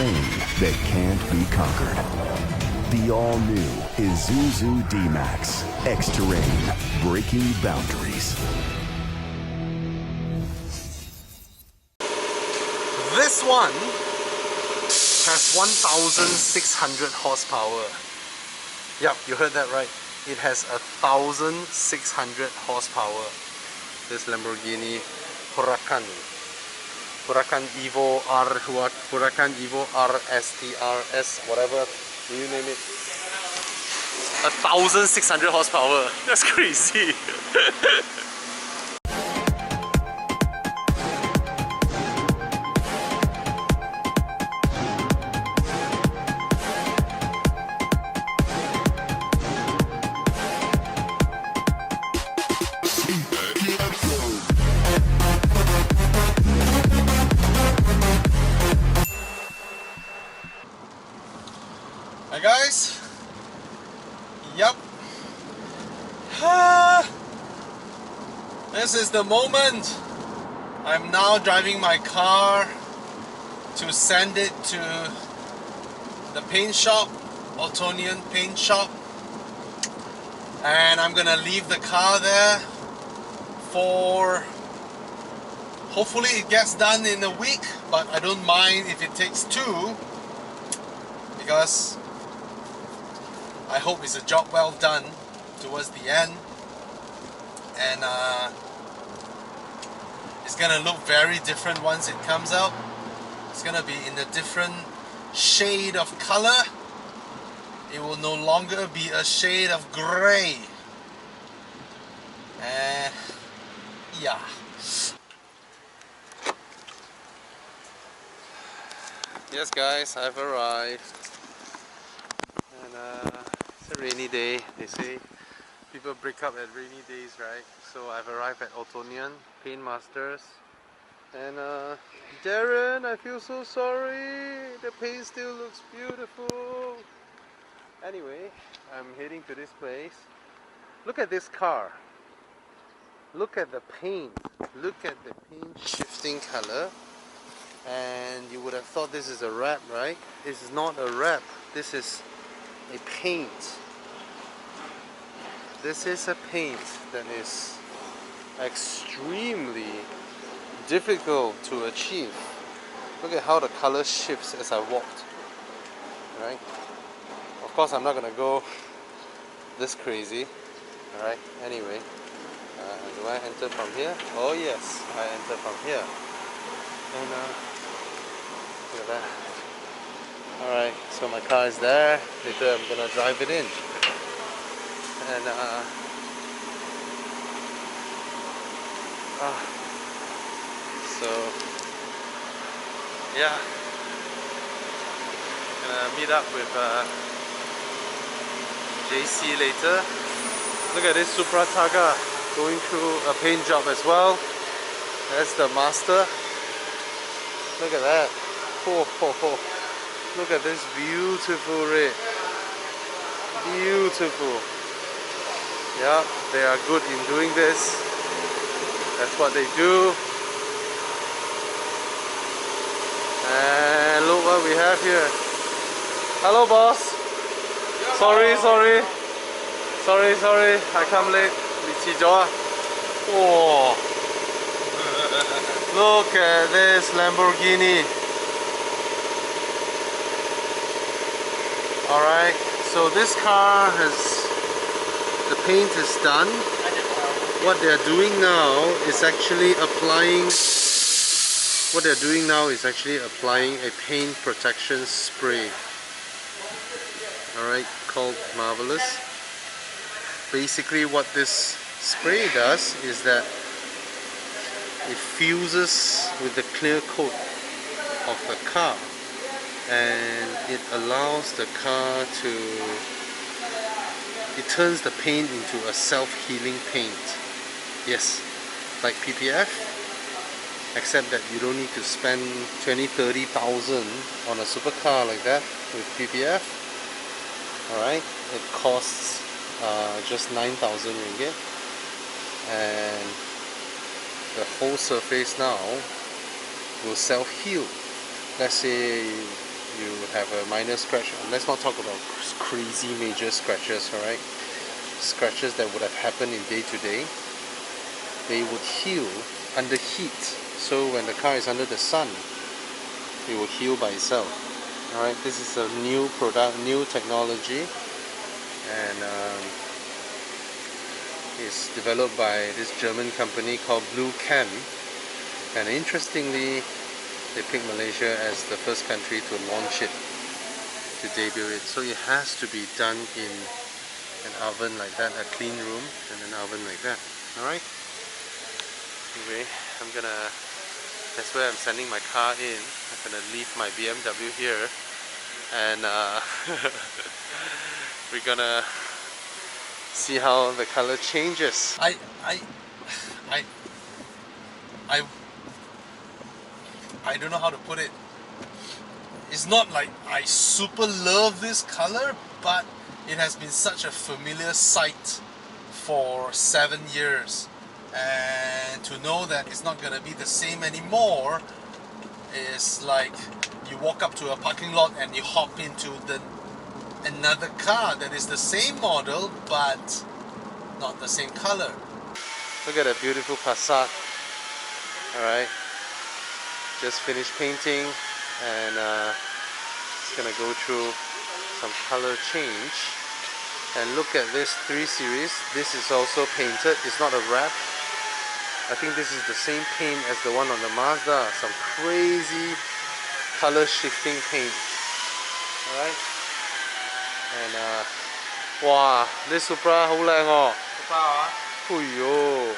terrain that can't be conquered. The all-new Isuzu D-Max X-Terrain, breaking boundaries. This one has 1,600 horsepower. Yep, you heard that right. It has 1,600 horsepower. This Lamborghini Huracan Evo R, Huracan Evo R STRS, whatever you name it. 1,600 horsepower. That's crazy. Hi guys. Yup. This is the moment. I'm now driving my car to send it to the paint shop, Otonian paint shop, and I'm gonna leave the car there for, hopefully it gets done in a week, but I don't mind if it takes 2, because I hope it's a job well done towards the end, and it's gonna look very different once it comes out. It's gonna be in a different shade of color. It will no longer be a shade of gray. And yeah. Yes guys, I've arrived. And it's a rainy day, they say. People break up at rainy days, right? So I've arrived at Otonian Paint Masters. And Darren, I feel so sorry. The paint still looks beautiful. Anyway, I'm heading to this place. Look at this car. Look at the paint. Look at the paint shifting color. And you would have thought this is a wrap, right? This is not a wrap. This is a paint. This is a paint that is extremely difficult to achieve. Look at how the color shifts as I walked. Right? Of course, I'm not gonna go this crazy. Alright, anyway. Do I enter from here? Oh yes, I enter from here. And look at that. Alright, so my car is there. Later I'm gonna drive it in. And so yeah, gonna meet up with JC later. Look at this Supra Targa going through a paint job as well. That's the master. Look at that. Oh, oh, oh. Look at this beautiful red. Beautiful. Yeah, they are good in doing this. That's what they do. And look what we have here. Hello boss. Sorry, I come late. Oh. Look at this Lamborghini. Alright, so this car has, the paint is done. What they're doing now is actually applying a paint protection spray. Alright, called Marvelous. Basically what this spray does is that it fuses with the clear coat of the car, and it allows the car to, it turns the paint into a self-healing paint. Yes, like PPF, except that you don't need to spend 20-30,000 on a supercar like that with PPF. Alright, it costs just 9,000 ringgit, and the whole surface now will self-heal. Let's say you have a minor scratch. Let's not talk about crazy major scratches, alright? Scratches that would have happened in day to day, they would heal under heat. So when the car is under the sun, it will heal by itself. Alright, this is a new product, new technology, and it's developed by this German company called Blue Chem. And interestingly, they picked Malaysia as the first country to launch it, to debut it. So it has to be done in an oven like that, a clean room, and an oven like that. Alright? Anyway, that's where I'm sending my car in. I'm gonna leave my BMW here, and we're gonna see how the color changes. I don't know how to put it. It's not like I super love this color, but it has been such a familiar sight for 7 years, and to know that it's not gonna be the same anymore is like you walk up to a parking lot and you hop into another car that is the same model but not the same color. Look at that beautiful Passat. Alright, just finished painting, and it's gonna go through some color change. And look at this 3 Series. This is also painted. It's not a wrap. I think this is the same paint as the one on the Mazda. Some crazy color shifting paint. Alright. And wow, this Supra 好靚喎。Supra 啊？哎呦，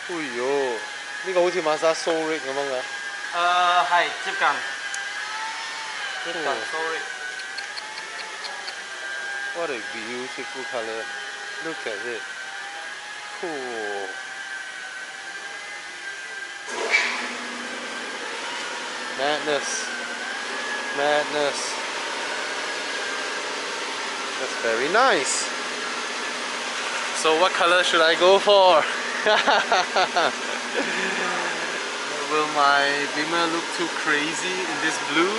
哎呦，呢個好似 Mazda Soul Rig 咁樣嘅。係接近 Soul Rig。 What a beautiful color. Look at it. Cool. Madness. Madness. That's very nice. So what color should I go for? Will my Beamer look too crazy in this blue?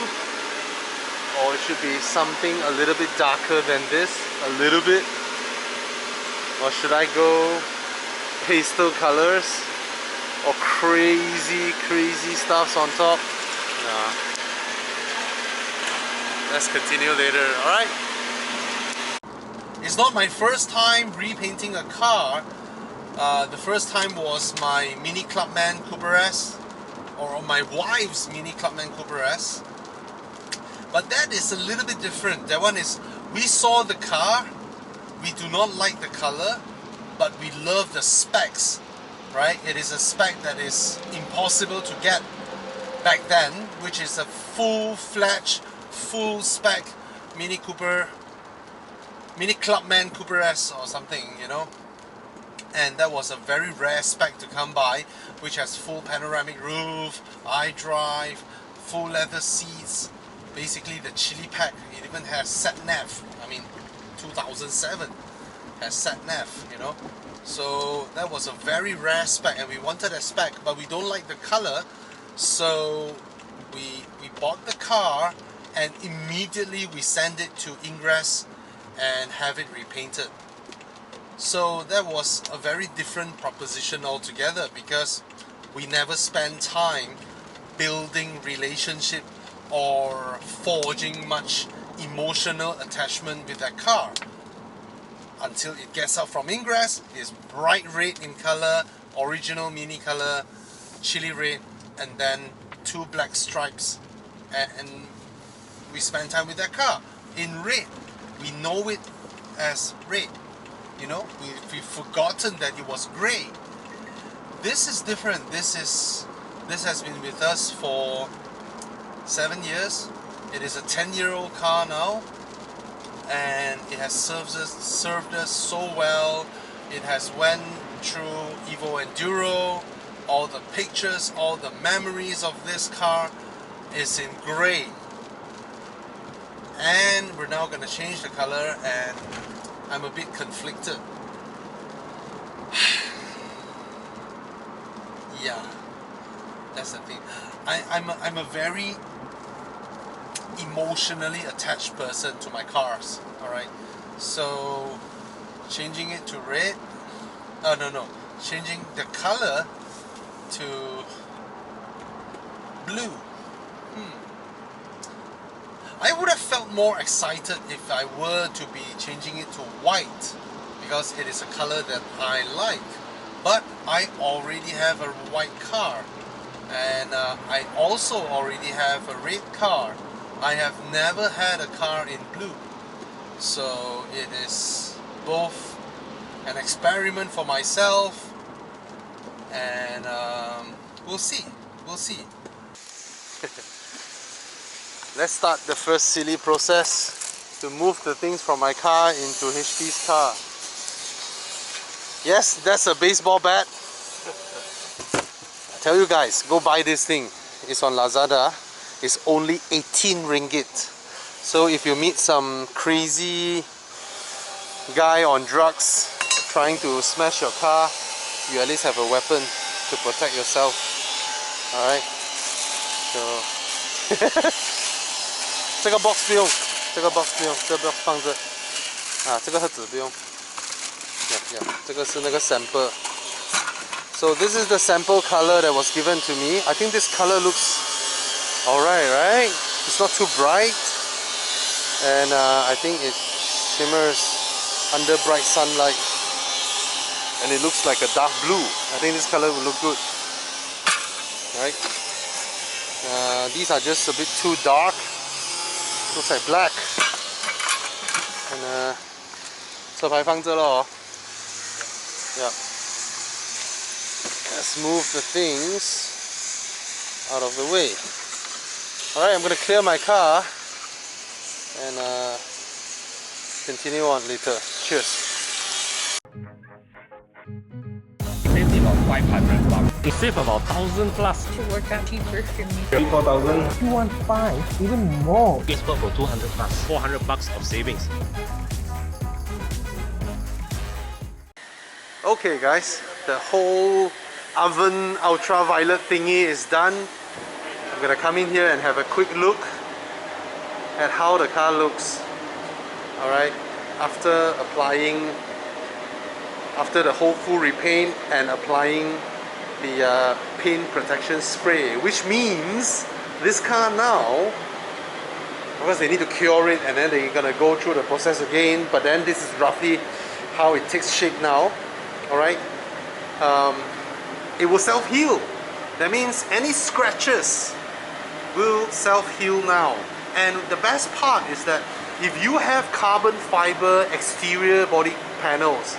Or it should be something a little bit darker than this? A little bit? Or should I go pastel colors? Or crazy stuffs on top? Nah. Let's continue later, alright? It's not my first time repainting a car. The first time was my Mini Clubman Cooper S, or my wife's Mini Clubman Cooper S. But that is a little bit different. That one is, we saw the car, we do not like the color, but we love the specs, right? It is a spec that is impossible to get back then, which is a full-fledged, full-spec Mini Clubman Cooper S or something, you know. And that was a very rare spec to come by, which has full panoramic roof, iDrive, full leather seats, basically the chili pack. It even has sat nav. I mean, 2007 has sat nav, you know. So that was a very rare spec, and we wanted a spec, but we don't like the color. So we bought the car, and immediately we sent it to Ingress and have it repainted. So that was a very different proposition altogether, because we never spent time building relationship or forging much emotional attachment with that car until it gets out from Ingress. It's bright red in color, original Mini color, chili red, and then 2 black stripes, and we spent time with that car in red. We know it as red, you know. We've forgotten that it was grey. This is different. This has been with us for 7 years. It is a 10-year-old car now, and it has served us so well. It has went through Evo Enduro. All the pictures, all the memories of this car is in grey. And we're now going to change the color, and I'm a bit conflicted. Yeah, that's the thing. I'm a very emotionally attached person to my cars. Alright, so changing it to red, no, changing the color to blue. I would have felt more excited if I were to be changing it to white, because it is a color that I like. But I already have a white car, and I also already have a red car. I have never had a car in blue, so it is both an experiment for myself, and we'll see. Let's start the first silly process to move the things from my car into HP's car. Yes, that's a baseball bat. I tell you guys, go buy this thing. It's on Lazada. It's only 18 ringgit. So if you meet some crazy guy on drugs trying to smash your car, you at least have a weapon to protect yourself. Alright? So 这个 box 不用，这个 box 不用，这个 box 放着。啊，这个盒子不用。这个是那个 sample. So this is the sample color that was given to me. I think this color looks alright, right? It's not too bright, and I think it shimmers under bright sunlight, and it looks like a dark blue. I think this color will look good, right? These are just a bit too dark. Looks like black. And 车牌放这咯。Yeah. Let's move the things out of the way. Alright, I'm gonna clear my car and continue on later. Cheers. Save about 500 bucks. You save about 1,000 plus. To work out cheaper for me. 4,000. 215, even more. It's for 200 bucks. 400 bucks of savings. Okay guys, the whole oven ultraviolet thingy is done. I'm gonna come in here and have a quick look at how the car looks. Alright, after the whole full repaint and applying the paint protection spray, which means this car now, because they need to cure it and then they're gonna go through the process again, but then this is roughly how it takes shape now. Alright, it will self-heal. That means any scratches will self-heal now. And the best part is that if you have carbon fiber exterior body panels,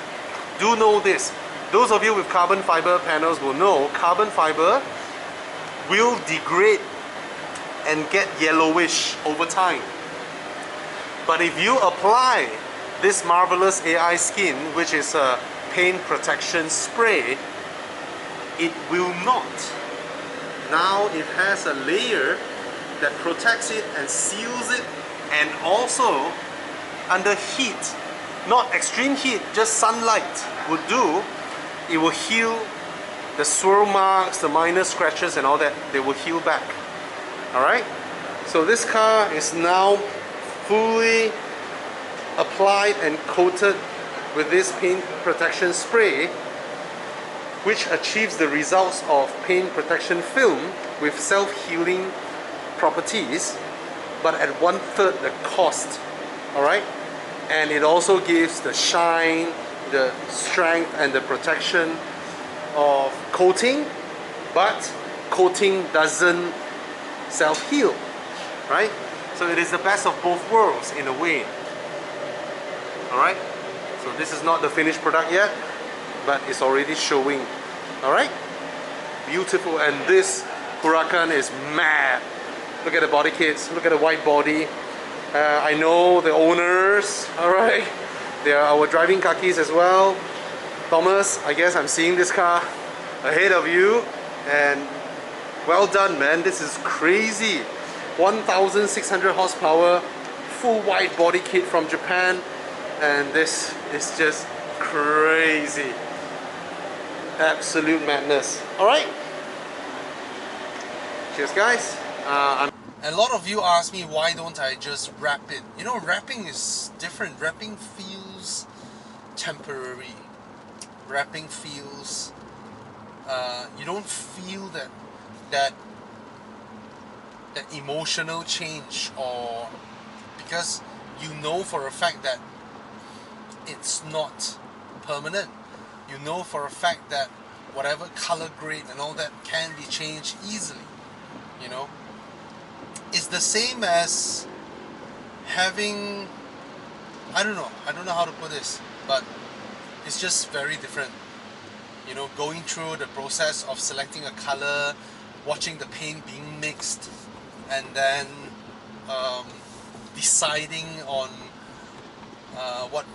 do know this. Those of you with carbon fiber panels will know carbon fiber will degrade and get yellowish over time. But if you apply this marvelous AI skin, which is a paint protection spray, it will not. Now it has a layer that protects it and seals it, and also under heat, not extreme heat, just sunlight would do, it will heal the swirl marks, the minor scratches and all that. They will heal back. Alright, so this car is now fully applied and coated with this paint protection spray, which achieves the results of paint protection film with self-healing properties, but at 1/3 the cost. Alright, and it also gives the shine, the strength and the protection of coating, but coating doesn't self-heal, right? So it is the best of both worlds in a way. Alright, so this is not the finished product yet, but it's already showing. Alright, beautiful. And this Huracan is mad. Look at the body kits, look at the white body. I know the owners, alright, they are our driving khakis as well. Thomas, I guess I'm seeing this car ahead of you, and well done, man. This is crazy. 1,600 horsepower, full white body kit from Japan, and this is just crazy. Absolute madness. Alright, cheers guys. And a lot of you ask me why don't I just wrap it? You know, wrapping is different. Wrapping feels temporary. Wrapping feels you don't feel that emotional change, or because you know for a fact that it's not permanent. You know for a fact that whatever color grade and all that can be changed easily. You know, it's the same as having, I don't know how to put this, but it's just very different. You know, going through the process of selecting a color, watching the paint being mixed, and then deciding on what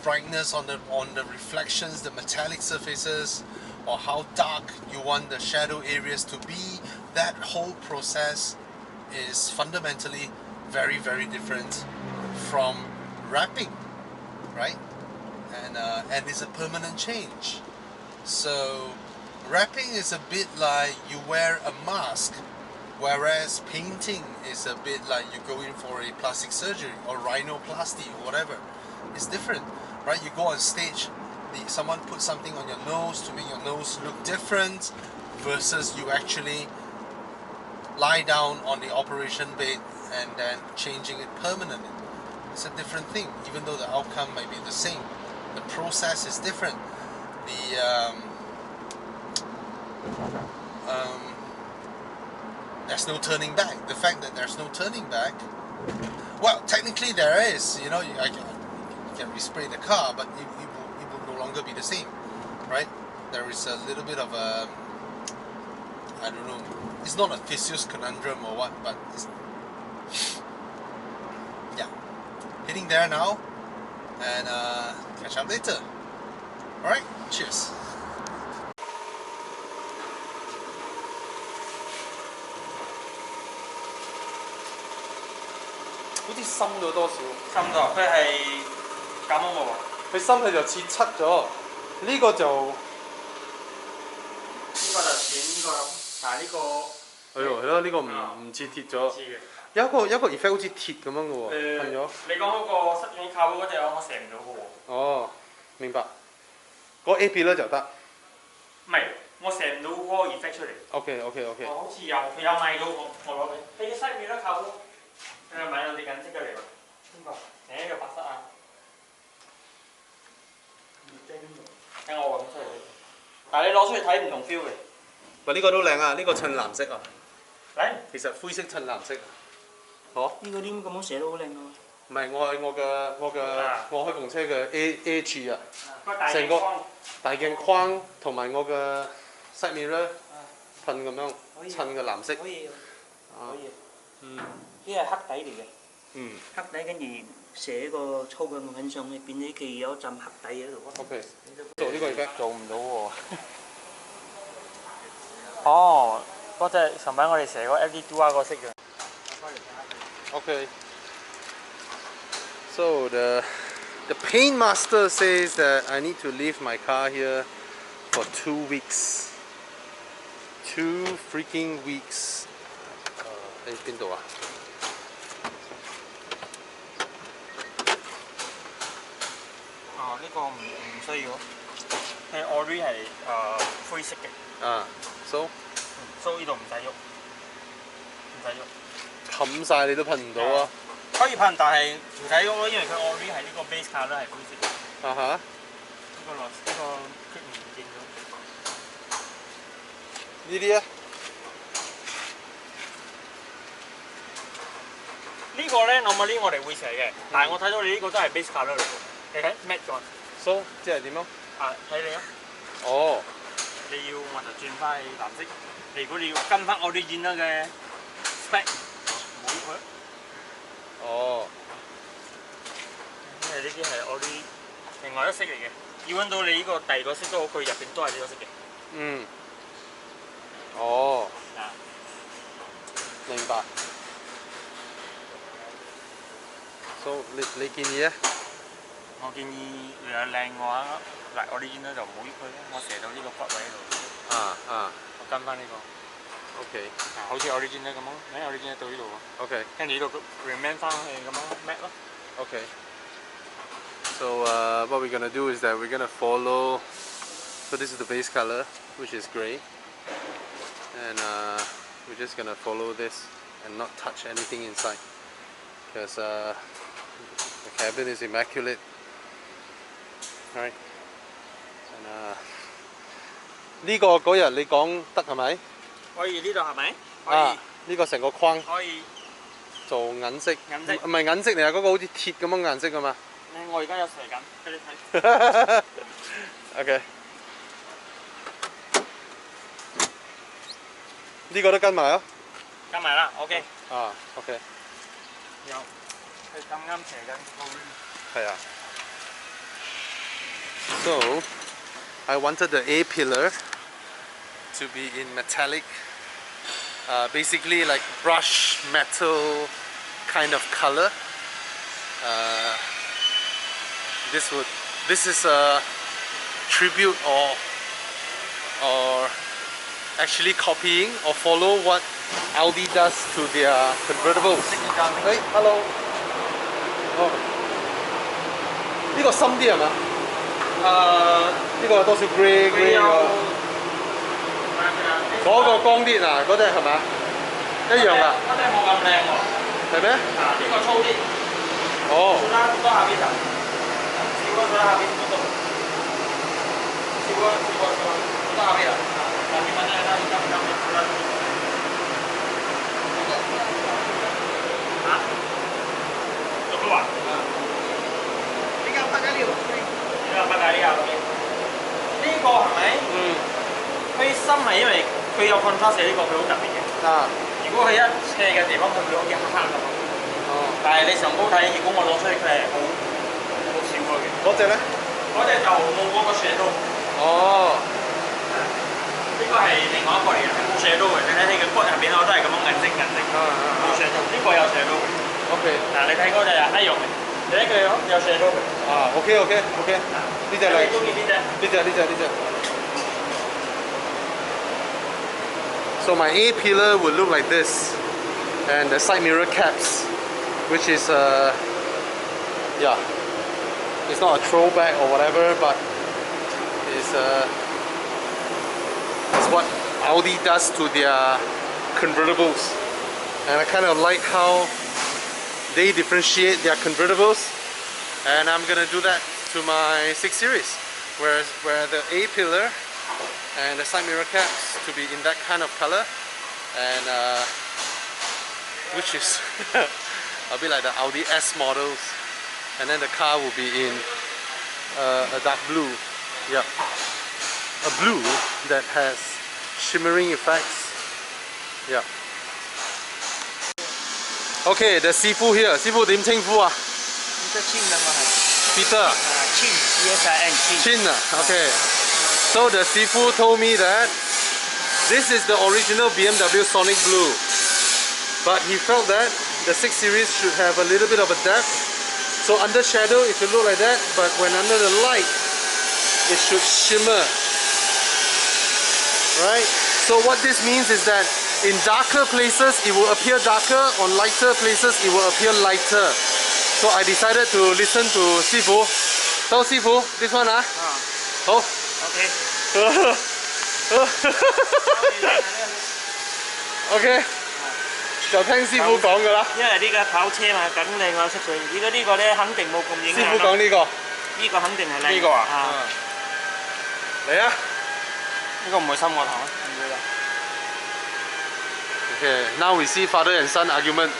brightness on the reflections, the metallic surfaces, or how dark you want the shadow areas to be. That whole process is fundamentally very, very different from wrapping, right? And it's a permanent change. So wrapping is a bit like you wear a mask, whereas painting is a bit like you go in for a plastic surgery or rhinoplasty or whatever. It's different, right? You go on stage, someone puts something on your nose to make your nose look different, versus you actually lie down on the operation bed and then changing it permanently. It's a different thing, even though the outcome might be the same. The process is different. There's no turning back. The fact that there's no turning back, well, technically there is. You know, you can respray the car, but it will no longer be the same, right? There is a little bit of a, I don't know, it's not a Theseus conundrum or what, but it's, yeah, hitting there now, and catch up later. Alright, cheers.好似深咗多少？深咗，佢係咁啊嘛佢深佢就似漆咗，呢個就呢個就似呢個，但係呢個係咯，呢個唔似鐵咗。有一個 effect 好似鐵咁樣嘅喎，噴咗。你講嗰個室面靠嗰隻我射唔到嘅喎。哦，明白。嗰 A.P. 咧就得。唔係，我射唔到嗰個 effect 出嚟。OK。我好似佢有賣到我攞俾。你西面都靠嗰，佢買到你緊即刻嚟喎。邊個？誒個白色啊！等我揾出嚟。但係你攞出嚟睇唔同 feel 嘅。喂，呢個都靚啊！呢個襯藍色啊。嚟。其實灰色襯藍色。哦。呢個點咁樣寫都好靚㗎。唔係，我開篷車嘅 A 柱啊，成個大鏡框同埋我嘅 side mirror 噴咁樣襯嘅藍色。可以。呢係黑底嚟嘅。黑底跟住寫個粗嘅印上去，變咗佢有一浸黑底喺度。OK。做呢個 effect 做唔到喎。哦，嗰隻上擺我哋寫個 FD2 嗰個色嘅。Okay. So the paint master says that I need to leave my car here for 2 weeks. 2 freaking weeks. 喺邊度啊？哦，呢個唔需要。係 Ori 係灰色嘅。啊 ，so 呢度唔使喐，唔使喐。冚晒你都噴唔到啊！可以噴，但係唔使喐咯，因為佢 Ori 係呢個 base colour 係灰色嘅。啊哈！呢個缺唔見咗。呢啲啊？呢個咧，normally我哋會寫嘅，但係我睇到你呢個都係 base colour 嚟嘅，你睇 matte 咗。So 即係點咯？啊，睇你啊！哦，你要我就轉翻去藍色。如果你要跟翻 original 嘅 spec， 冇喐佢。哦。因為呢啲係我啲另外一色嚟嘅，要揾到你呢個第二個色都好，佢入邊都係呢個色嘅。嗯。哦。啊。明白。So 你建議咧？我建議你有靚嘅話，嗱我呢邊咧就唔好喐佢咧，我射到呢個骨位喺度。啊。我跟翻呢個。OK 好似 original 咁咯，你 original 到呢度喎， OK 跟住呢度 remain 翻去咁樣 mat 咯。 OK. So what we're gonna do is that we're gonna follow. So this is the base color, which is grey, and we're just gonna follow this and not touch anything inside, because the cabin is immaculate. Right. And 呢個嗰日你講得係咪？可以呢度係咪？可以。啊，呢個成個框可以。做銀色，銀色唔係銀色嚟啊！嗰個好似鐵咁樣顏色噶嘛。我而家有射緊，俾你睇。OK， 呢個都跟埋咯。跟埋啦 ，OK。啊 ，OK。有，佢咁啱射緊。係啊。So I wanted the A pillar to be in metallic, basically like brush metal kind of color. This is a tribute or actually copying or follow what Audi does to their convertibles. Hey, hello. 哦，呢個深啲係嘛？呢個多少 grey 個，嗰個光啲嗱，嗰隻係咪？一樣㗎。嗰隻冇咁靚喎。係咩？呢個粗啲。哦。多下邊頭，少咗下邊嗰度，少咗下邊啊！下邊揾下嚇？做乜話？比較不緊要。比較不緊要嗰邊。呢個係咪？嗯。佢深係因為佢有 contrast 呢個，佢好特別嘅。啊。如果佢一斜嘅地方，佢會好似黑黑咁。哦。但係你上高睇，如果我攞出去，佢係好少嘅。嗰隻咧？嗰隻就冇嗰個斜刀。哦。呢個係另外一個嚟嘅，冇斜刀嘅。你睇佢嘅骨入邊我都係咁樣銀色。冇斜刀。呢個有斜刀嘅。OK。嗱，你睇嗰隻係一樣嘅。你睇佢有斜刀嘅。啊 ，OK。呢隻嚟。你中意邊隻？呢隻。So my A pillar would look like this, and the side mirror caps, which is yeah, it's not a throwback or whatever, but it's what Audi does to their convertibles, and I kind of like how they differentiate their convertibles, and I'm gonna do that to my 6 Series, where the A pillar and the side mirror caps to be in that kind of color, and which is a bit like the Audi S models, and then the car will be in a dark blue, yeah, a blue that has shimmering effects, yeah. Okay, the 師傅 here， 師傅點稱呼啊？呢個千㗎我係。Peter。千 ，CSIN 千。Chin, okay. So the Sifu told me that this is the original BMW Sonic Blue, but he felt that the 6 Series should have a little bit of a depth. So under shadow it should look like that, but when under the light it should shimmer. Right? So what this means is that in darker places it will appear darker, on lighter places it will appear lighter. So I decided to listen to Sifu. So Sifu, this one好。OK， 就聽師傅講㗎啦。因為呢架跑車嘛，梗靚啊色水。如果呢個咧肯定冇咁影響。師傅講呢個。呢個肯定係靚。呢個啊？嚟啊！呢個唔會深我頭啊，唔會啦。Okay, now we see father and son argument.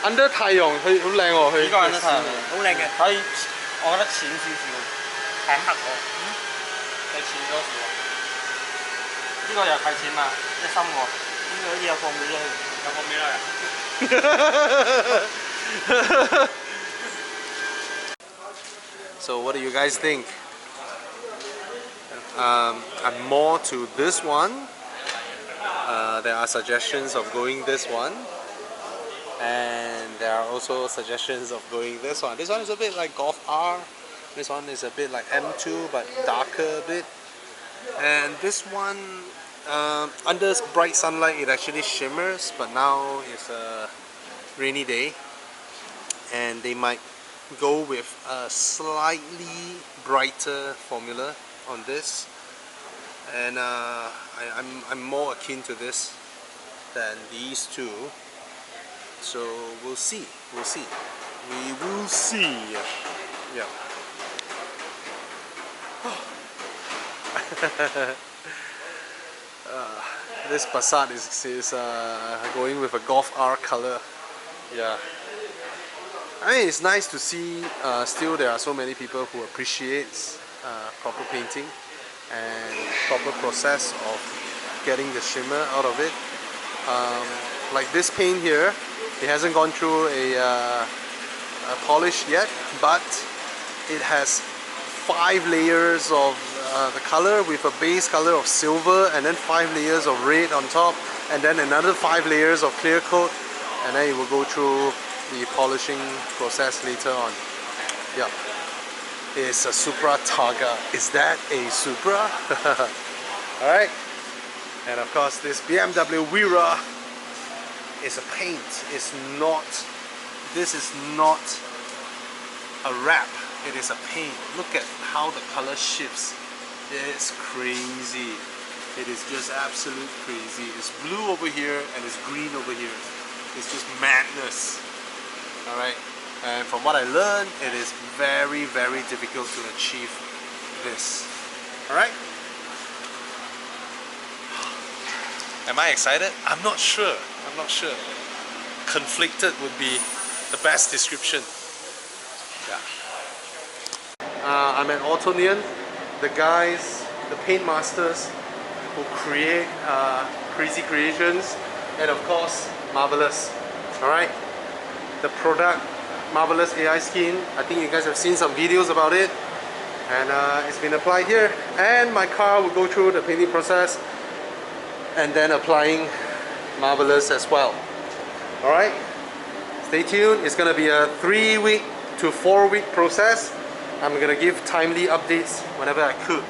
Under 太陽，佢好靚喎，佢。呢個 under 太陽好靚嘅，可以，我覺得淺少少，太黑喎。係淺咗少。呢個又係淺嘛，即係深喎。呢個好似有放尾咗，有放尾啦。So what do you guys think? I'm more to this one. There are suggestions of going this one, and there are also suggestions of going this one. This one is a bit like Golf R. This one is a bit like M2 but darker a bit. And this one, under bright sunlight, it actually shimmers, but now it's a rainy day, and they might go with a slightly brighter formula on this. And I'm more akin to this than these two. So we'll see. We will see. Yeah. This Passat is going with a Golf R color. Yeah. I mean, it's nice to see still there are so many people who appreciates proper painting and proper process of getting the shimmer out of it. Like this paint here, it hasn't gone through a polish yet, but it has 5 layers of the color with a base color of silver, and then 5 layers of red on top, and then another 5 layers of clear coat, and then it will go through the polishing process later on. Yeah. It's a Supra Targa. Is that a Supra? Alright. And of course this BMW Wira is a paint. It's not, this is not a wrap. It is a paint. Look at how the color shifts. It's crazy. It is just absolute crazy. It's blue over here and it's green over here. It's just madness. Alright. And from what I learned, it is very, very difficult to achieve this. Alright? Am I excited? I'm not sure. Conflicted would be the best description. Yeah. I'm at Autonion. The guys, the paint masters who create crazy creations, and of course, Marvelous. Alright? The product, Marvelous AI Skin. I think you guys have seen some videos about it, and it's been applied here, and my car will go through the painting process and then applying Marvelous as well. Alright, stay tuned. It's gonna be a 3-week to 4-week process. I'm gonna give timely updates whenever I could.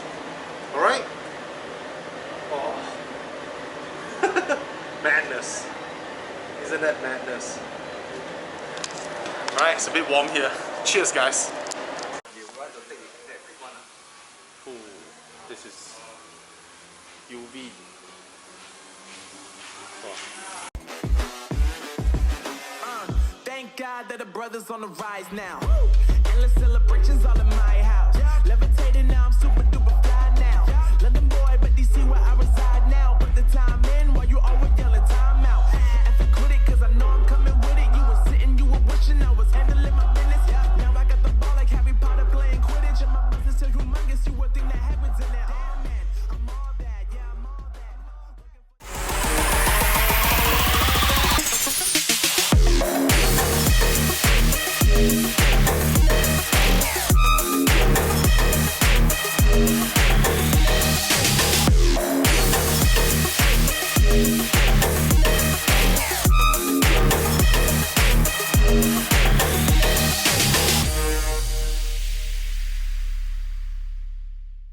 Alright? Oh. Madness. Isn't that madness? Alright, it's a bit warm here. Cheers, guys. Ooh, this is UV. Thank God that the brothers on the rise now. Endless celebrations all in my